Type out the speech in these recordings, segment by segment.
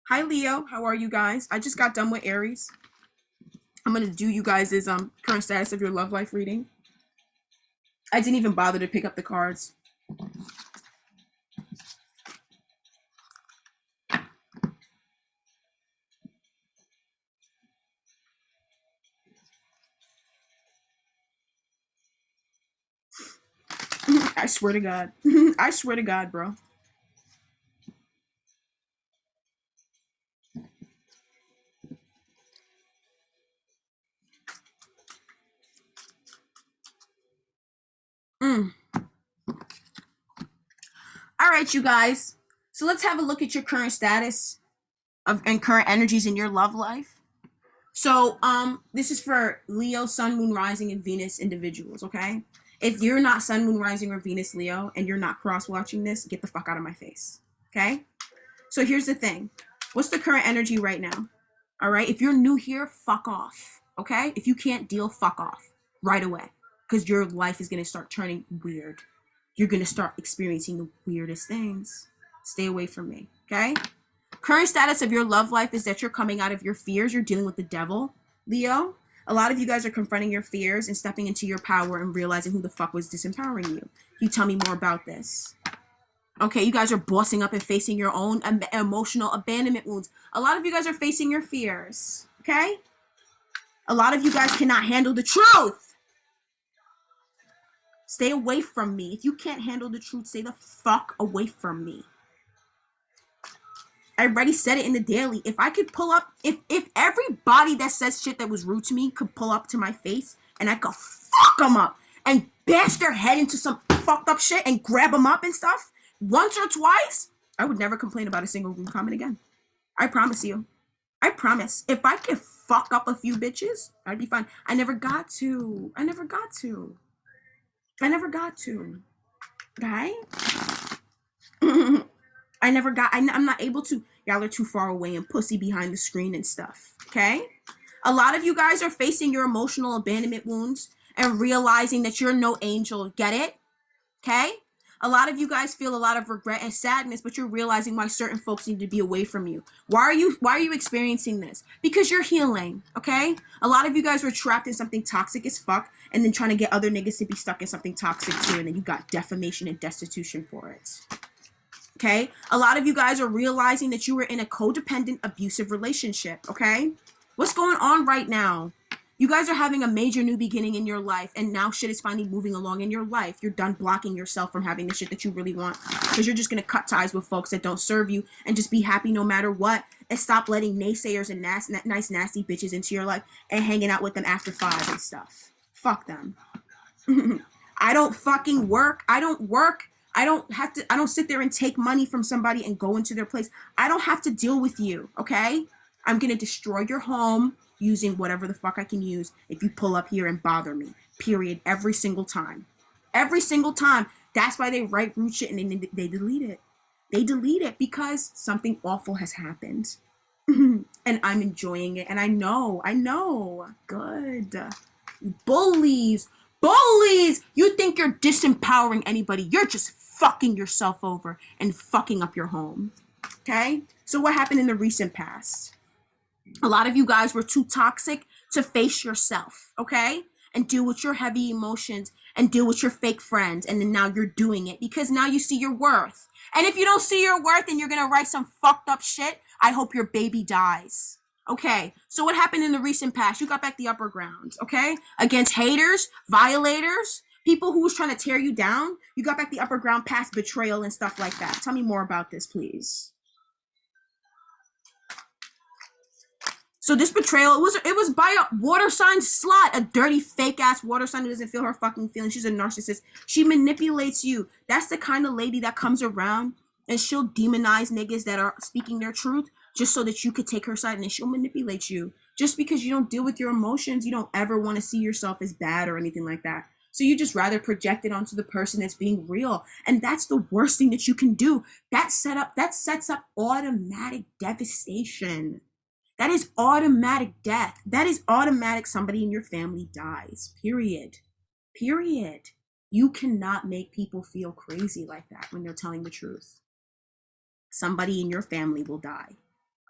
Hi Leo, how are you guys? I just got done with Aries. I'm gonna do you guys' current status of your love life reading. I didn't even bother to pick up the cards. I swear to God. I swear to God, bro. Mm. All right, you guys. So let's have a look at your current status of and current energies in your love life. So, this is for Leo, Sun, Moon, Rising, and Venus individuals, okay? If you're not Sun, Moon, Rising, or Venus, Leo, and you're not cross-watching this, get the fuck out of my face, okay? So here's the thing. What's the current energy right now? All right? If you're new here, fuck off, okay? If you can't deal, fuck off right away because your life is going to start turning weird. You're going to start experiencing the weirdest things. Stay away from me, okay? Current status of your love life is that you're coming out of your fears. You're dealing with the devil, Leo. A lot of you guys are confronting your fears and stepping into your power and realizing who the fuck was disempowering you. Can you tell me more about this? Okay, you guys are bossing up and facing your own emotional abandonment wounds. A lot of you guys are facing your fears, okay? A lot of you guys cannot handle the truth. Stay away from me. If you can't handle the truth, stay the fuck away from me. I already said it in the daily. If I could pull up, if everybody that says shit that was rude to me could pull up to my face and I could fuck them up and bash their head into some fucked up shit and grab them up and stuff once or twice, I would never complain about a single rude comment again. I promise you. I promise. If I could fuck up a few bitches, I'd be fine. I never got to. I never got to. I never got to. Okay? I never got, I'm not able to. Y'all are too far away and pussy behind the screen and stuff. Okay? A lot of you guys are facing your emotional abandonment wounds and realizing that you're no angel. Get it? Okay? A lot of you guys feel a lot of regret and sadness, but you're realizing why certain folks need to be away from you. Why are you experiencing this? Because you're healing, okay? A lot of you guys were trapped in something toxic as fuck and then trying to get other niggas to be stuck in something toxic too, and then you got defamation and destitution for it. Okay? A lot of you guys are realizing that you were in a codependent, abusive relationship, okay? What's going on right now? You guys are having a major new beginning in your life, and now shit is finally moving along in your life. You're done blocking yourself from having the shit that you really want because you're just going to cut ties with folks that don't serve you and just be happy no matter what and stop letting naysayers and nice, nasty bitches into your life and hanging out with them after 5 and stuff. Fuck them. I don't fucking work. I don't work. I don't sit there and take money from somebody and go into their place. I don't have to deal with you, okay? I'm going to destroy your home using whatever the fuck I can use if you pull up here and bother me. Period. Every single time. Every single time. That's why they write rude shit and they delete it. They delete it because something awful has happened. And I'm enjoying it. And I know. Good. Bullies. Bullies! You think you're disempowering anybody. You're just fucking yourself over and fucking up your home. Okay? So what happened in the recent past? A lot of you guys were too toxic to face yourself, okay? And deal with your heavy emotions and deal with your fake friends. And then now you're doing it because now you see your worth. And if you don't see your worth and you're going to write some fucked up shit, I hope your baby dies. Okay, so what happened in the recent past? You got back the upper ground, okay? Against haters, violators, people who was trying to tear you down. You got back the upper ground past betrayal and stuff like that. Tell me more about this, please. So this betrayal, it was by a water sign slut, a dirty fake ass water sign who doesn't feel her fucking feelings. She's a narcissist. She manipulates you. That's the kind of lady that comes around and she'll demonize niggas that are speaking their truth just so that you could take her side, and then she'll manipulate you. Just because you don't deal with your emotions, you don't ever want to see yourself as bad or anything like that. So you just rather project it onto the person that's being real. And that's the worst thing that you can do. That sets up automatic devastation. That is automatic death. That is automatic somebody in your family dies. Period. Period. You cannot make people feel crazy like that when they're telling the truth. Somebody in your family will die.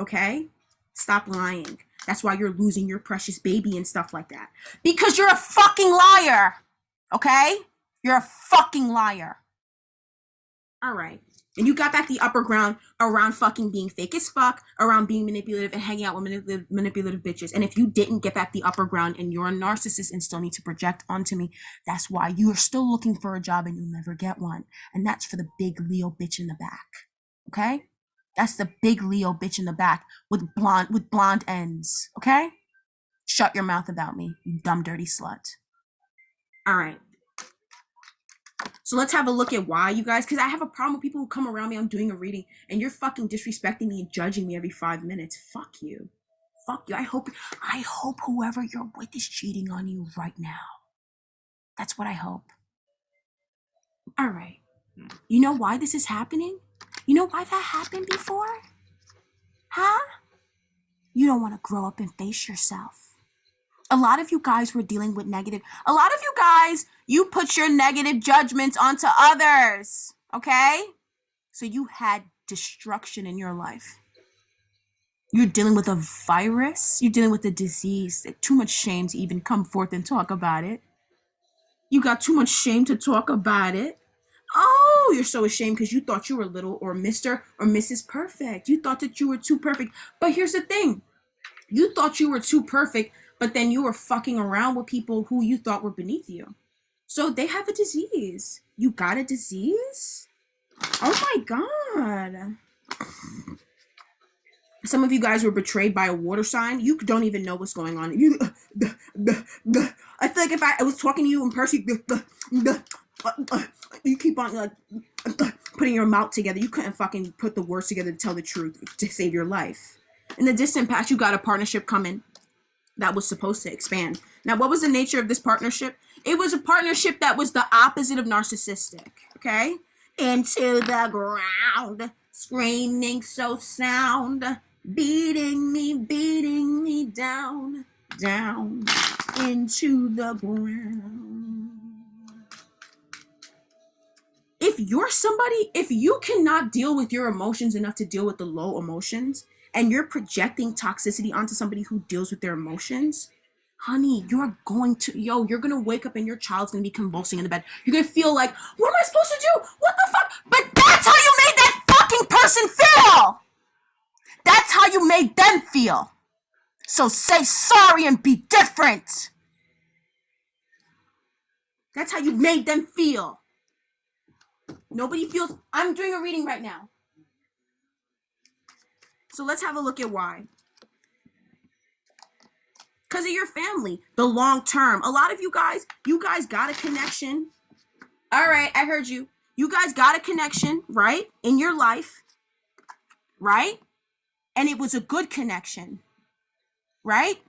Okay? Stop lying. That's why you're losing your precious baby and stuff like that. Because you're a fucking liar. Okay? You're a fucking liar. All right. And you got back the upper ground around fucking being fake as fuck, around being manipulative and hanging out with manipulative bitches. And if you didn't get back the upper ground and you're a narcissist and still need to project onto me, that's why you are still looking for a job and you'll never get one. And that's for the big Leo bitch in the back. Okay? That's the big Leo bitch in the back with blonde ends. Okay? Shut your mouth about me, you dumb dirty slut. All right. So let's have a look at why, you guys, because I have a problem with people who come around me, I'm doing a reading, and you're fucking disrespecting me and judging me every 5 minutes. Fuck you. Fuck you. I hope whoever you're with is cheating on you right now. That's what I hope. All right. You know why this is happening? You know why that happened before? Huh? You don't want to grow up and face yourself. A lot of you guys were dealing with negative. A lot of you guys, you put your negative judgments onto others. Okay? So you had destruction in your life. You're dealing with a virus. You're dealing with a disease. Too much shame to even come forth and talk about it. You got too much shame to talk about it. Oh, you're so ashamed because you thought you were little or Mr. or Mrs. Perfect. You thought that you were too perfect. But here's the thing. You thought you were too perfect, but then you were fucking around with people who you thought were beneath you. So they have a disease. You got a disease? Oh my God. Some of you guys were betrayed by a water sign. You don't even know what's going on. I feel like if I was talking to you in person, you keep on like putting your mouth together. You couldn't fucking put the words together to tell the truth to save your life. In the distant past, you got a partnership coming that was supposed to expand. Now, what was the nature of this partnership? It was a partnership that was the opposite of narcissistic, okay? Into the ground, screaming so sound, beating me down, down, into the ground. If you cannot deal with your emotions enough to deal with the low emotions, and you're projecting toxicity onto somebody who deals with their emotions, honey, you're going to wake up and your child's going to be convulsing in the bed. You're going to feel like, what am I supposed to do? What the fuck? But that's how you made that fucking person feel. That's how you made them feel. So say sorry and be different. That's how you made them feel. Nobody feels. I'm doing a reading right now. So let's have a look at why. Because of your family, the long term. A lot of you guys got a connection. All right, I heard you. You guys got a connection, right? In your life, right? And it was a good connection, right?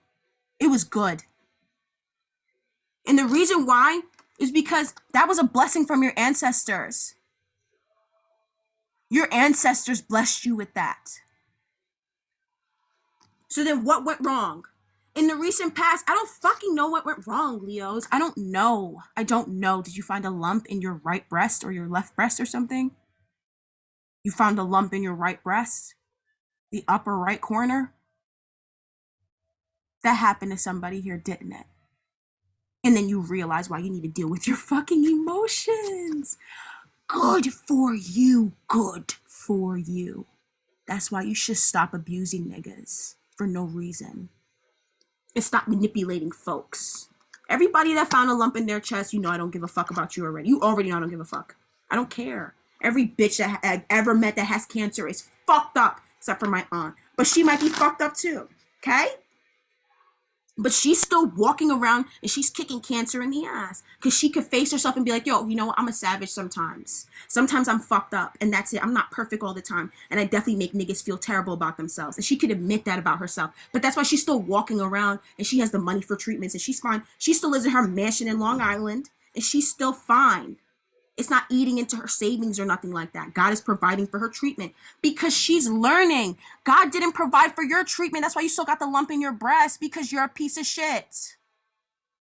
It was good. And the reason why is because that was a blessing from your ancestors. Your ancestors blessed you with that. So then what went wrong? In the recent past, I don't fucking know what went wrong, Leos. I don't know. Did you find a lump in your right breast or your left breast or something? You found a lump in your right breast? The upper right corner? That happened to somebody here, didn't it? And then you realize why you need to deal with your fucking emotions. Good for you. Good for you. That's why you should stop abusing niggas for no reason. And stop manipulating folks. Everybody that found a lump in their chest, you know I don't give a fuck about you already. You already know I don't give a fuck. I don't care. Every bitch that I've ever met that has cancer is fucked up, except for my aunt. But she might be fucked up too, okay? But she's still walking around and she's kicking cancer in the ass because she could face herself and be like, yo, you know what? I'm a savage sometimes. Sometimes I'm fucked up and that's it. I'm not perfect all the time. And I definitely make niggas feel terrible about themselves. And she could admit that about herself. But that's why she's still walking around and she has the money for treatments and she's fine. She still lives in her mansion in Long Island and she's still fine. It's not eating into her savings or nothing like that. God is providing for her treatment because she's learning. God didn't provide for your treatment. That's why you still got the lump in your breast, because you're a piece of shit.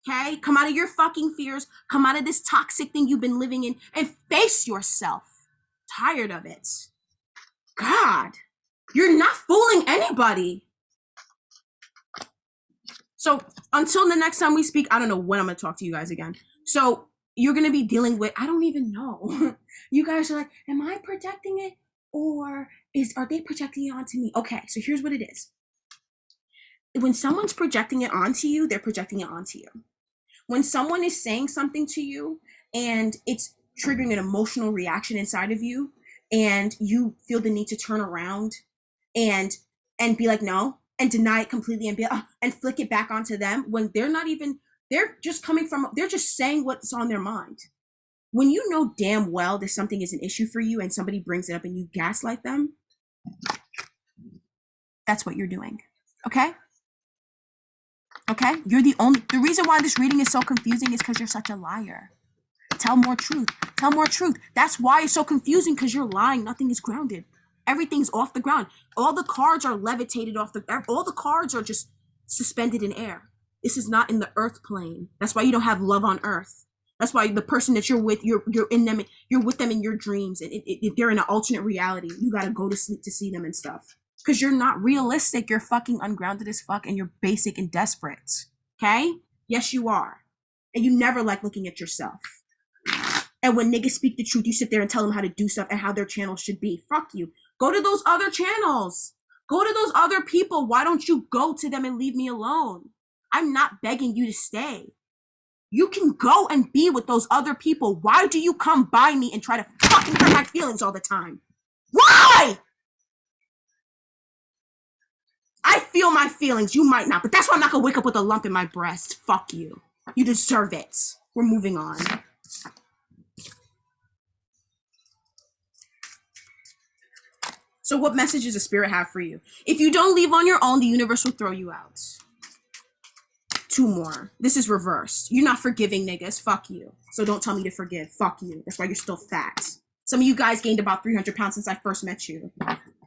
Okay? Come out of your fucking fears. Come out of this toxic thing you've been living in and face yourself. Tired of it. God. You're not fooling anybody. So until the next time we speak, I don't know when I'm going to talk to you guys again. So you're going to be dealing with, I don't even know. You guys are like, am I projecting it? Or are they projecting it onto me? Okay, so here's what it is. When someone's projecting it onto you, they're projecting it onto you. When someone is saying something to you and it's triggering an emotional reaction inside of you, and you feel the need to turn around and be like no, and deny it completely and be and flick it back onto them, when they're not even, they're just coming from, they're just saying what's on their mind. When you know damn well that something is an issue for you and somebody brings it up and you gaslight them, that's what you're doing. Okay? Okay? You're the reason why this reading is so confusing is because you're such a liar. Tell more truth. Tell more truth. That's why it's so confusing, because you're lying. Nothing is grounded. Everything's off the ground. All the cards are levitated off all the cards are just suspended in air. This is not in the earth plane. That's why you don't have love on earth. That's why the person that you're with, you're in them, you're with them in your dreams, and they're in an alternate reality. You gotta go to sleep to see them and stuff. Because you're not realistic. You're fucking ungrounded as fuck, and you're basic and desperate. Okay? Yes, you are. And you never like looking at yourself. And when niggas speak the truth, you sit there and tell them how to do stuff and how their channel should be. Fuck you. Go to those other channels. Go to those other people. Why don't you go to them and leave me alone? I'm not begging you to stay. You can go and be with those other people. Why do you come by me and try to fucking hurt my feelings all the time? Why? I feel my feelings. You might not, but that's why I'm not gonna wake up with a lump in my breast. Fuck you. You deserve it. We're moving on. So what message does the spirit have for you? If you don't leave on your own, the universe will throw you out. 2 more. This is reversed. You're not forgiving, niggas. Fuck you. So don't tell me to forgive. Fuck you. That's why you're still fat. Some of you guys gained about 300 pounds since I first met you.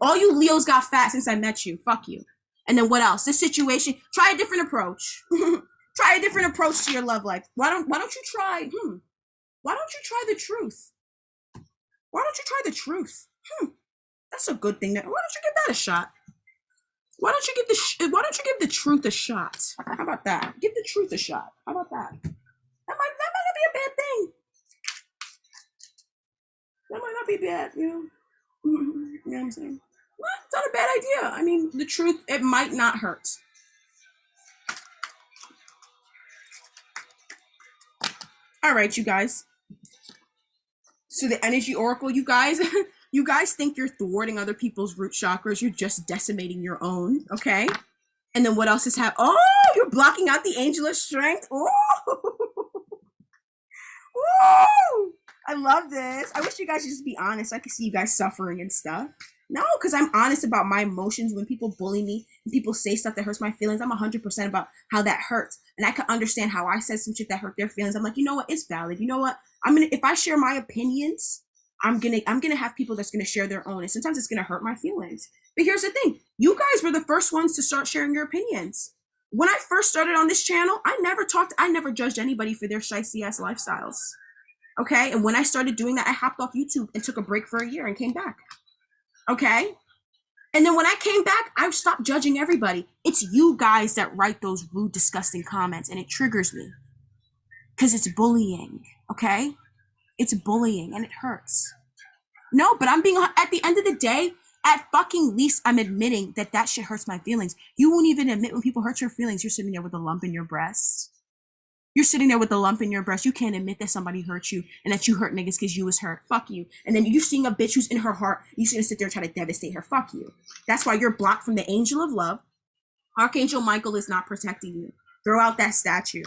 All you Leos got fat since I met you. Fuck you. And then what else? This situation, try a different approach. Try a different approach to your love life. Why don't you try, why don't you try the truth? Why don't you try the truth? That's a good thing. Why don't you give that a shot? Why don't you give the truth a shot? How about that? Give the truth a shot. How about that? That might not be a bad thing. That might not be bad, you know? You know what I'm saying? Well, it's not a bad idea. I mean, the truth, it might not hurt. All right, you guys. So the energy oracle, you guys, you guys think you're thwarting other people's root chakras. You're just decimating your own, okay? And then what else is happening? Oh, you're blocking out the angel of strength. Oh, woo! I love this. I wish you guys would just be honest. I could see you guys suffering and stuff. No, because I'm honest about my emotions. When people bully me and people say stuff that hurts my feelings, I'm 100% about how that hurts. And I can understand how I said some shit that hurt their feelings. I'm like, you know what? It's valid. You know what? If I share my opinions, I'm gonna have people that's gonna share their own. And sometimes it's gonna hurt my feelings. But here's the thing. You guys were the first ones to start sharing your opinions. When I first started on this channel, I never judged anybody for their shicey ass lifestyles. Okay? And when I started doing that, I hopped off YouTube and took a break for a year and came back. Okay? And then when I came back, I stopped judging everybody. It's you guys that write those rude, disgusting comments, and it triggers me. Because it's bullying. Okay? It's bullying, and it hurts. No, but I'm being, at the end of the day, at fucking least I'm admitting that shit hurts my feelings. You won't even admit when people hurt your feelings. You're sitting there with a lump in your breast. You're sitting there with a lump in your breast. You can't admit that somebody hurt you and that you hurt niggas because you was hurt. Fuck you. And then you're seeing a bitch who's in her heart. You're gonna sit there and try to devastate her. Fuck you. That's why you're blocked from the angel of love. Archangel Michael is not protecting you. Throw out that statue.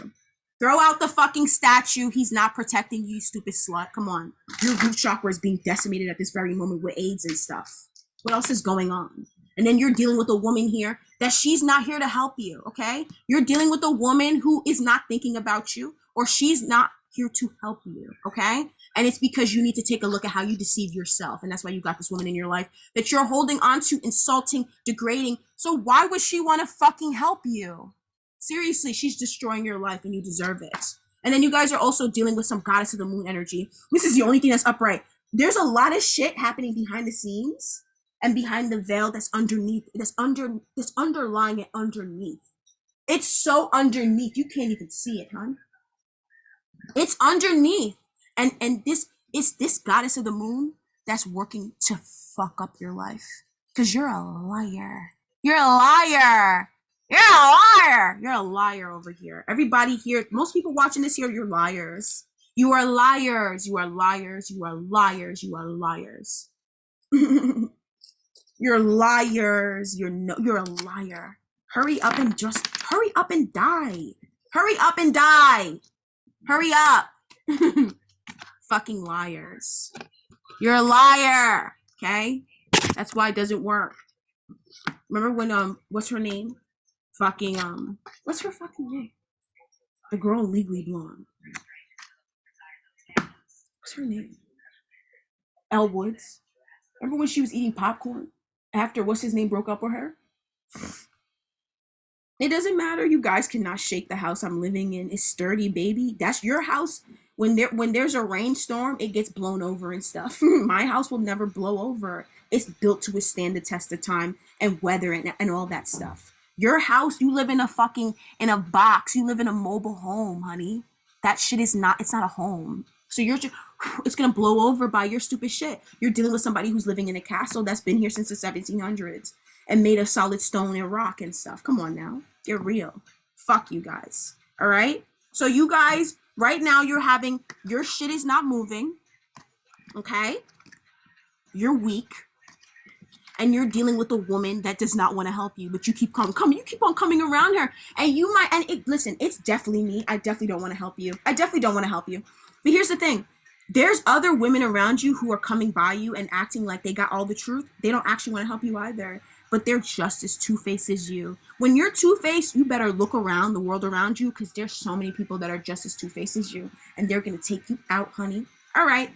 Throw out the fucking statue. He's not protecting you, stupid slut. Come on. Your root chakra is being decimated at this very moment with AIDS and stuff. What else is going on? And then you're dealing with a woman here that she's not here to help you, okay? You're dealing with a woman who is not thinking about you, or she's not here to help you, okay? And it's because you need to take a look at how you deceive yourself. And that's why you got this woman in your life that you're holding on to, insulting, degrading. So why would she want to fucking help you? Seriously, she's destroying your life and you deserve it. And then you guys are also dealing with some goddess of the moon energy. This is the only thing that's upright. There's a lot of shit happening behind the scenes. and behind the veil that's underneath, that's underlying it underneath. It's so underneath, you can't even see it, hon. It's underneath. And this it's this goddess of the moon that's working to fuck up your life. Cause you're a liar. You're a liar. You're a liar. You're a liar over here. Everybody here, most people watching this here, you're liars. You are liars. You are liars. You are liars. You are liars. You're liars. You're a liar. Hurry up and die. Hurry up and die. Hurry up. Fucking liars. You're a liar. Okay? That's why it doesn't work. Remember when what's her name? Fucking what's her fucking name? The girl in Legally Blonde. What's her name? Elle Woods. Remember when she was eating popcorn after what's his name broke up with her? It doesn't matter. You guys cannot shake the house I'm living in. It's sturdy, baby. That's your house. When there's a rainstorm, it gets blown over and stuff. My house will never blow over. It's built to withstand the test of time and weather and all that stuff. Your house, you live in a box. You live in a mobile home, honey. That shit it's not a home. So it's gonna blow over by your stupid shit. You're dealing with somebody who's living in a castle that's been here since the 1700s and made of solid stone and rock and stuff. Come on now, get real. Fuck you guys. All right. So you guys, right now your shit is not moving. Okay. You're weak. And you're dealing with a woman that does not want to help you, but you keep on coming around her, and you might. And listen, it's definitely me. I definitely don't want to help you. But here's the thing: there's other women around you who are coming by you and acting like they got all the truth. They don't actually want to help you either, but they're just as two-faced as you. When you're two-faced, you better look around the world around you, because there's so many people that are just as two-faced as you, and they're gonna take you out, honey. All right.